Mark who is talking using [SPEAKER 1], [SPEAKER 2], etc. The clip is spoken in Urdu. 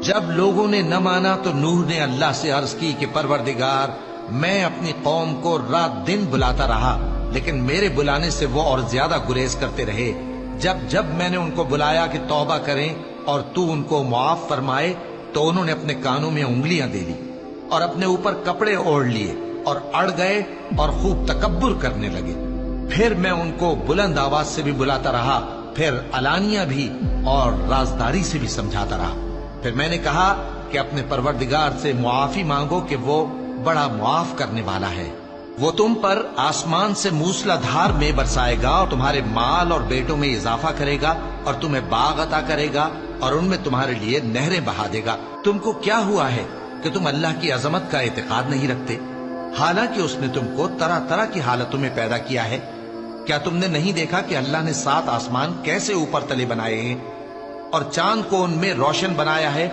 [SPEAKER 1] جب لوگوں نے نہ مانا تو نوح نے اللہ سے عرض کی کہ پروردگار، میں اپنی قوم کو رات دن بلاتا رہا، لیکن میرے بلانے سے وہ اور زیادہ گریز کرتے رہے۔ جب میں نے ان کو بلایا کہ توبہ کریں اور تو ان کو معاف فرمائے، تو انہوں نے اپنے کانوں میں انگلیاں دے لی اور اپنے اوپر کپڑے اوڑھ لیے اور اڑ گئے اور خوب تکبر کرنے لگے۔ پھر میں ان کو بلند آواز سے بھی بلاتا رہا، پھر علانیہ بھی اور رازداری سے بھی سمجھاتا رہا۔ پھر میں نے کہا کہ اپنے پروردگار سے معافی مانگو کہ وہ بڑا معاف کرنے والا ہے۔ وہ تم پر آسمان سے موسلا دھار میں برسائے گا اور تمہارے مال اور بیٹوں میں اضافہ کرے گا اور تمہیں باغ عطا کرے گا اور ان میں تمہارے لیے نہریں بہا دے گا۔ تم کو کیا ہوا ہے کہ تم اللہ کی عظمت کا اعتقاد نہیں رکھتے، حالانکہ اس نے تم کو طرح طرح کی حالتوں میں پیدا کیا ہے؟ کیا تم نے نہیں دیکھا کہ اللہ نے 7 آسمان کیسے اوپر تلے بنائے ہیں اور چاند کو ان میں روشن بنایا ہے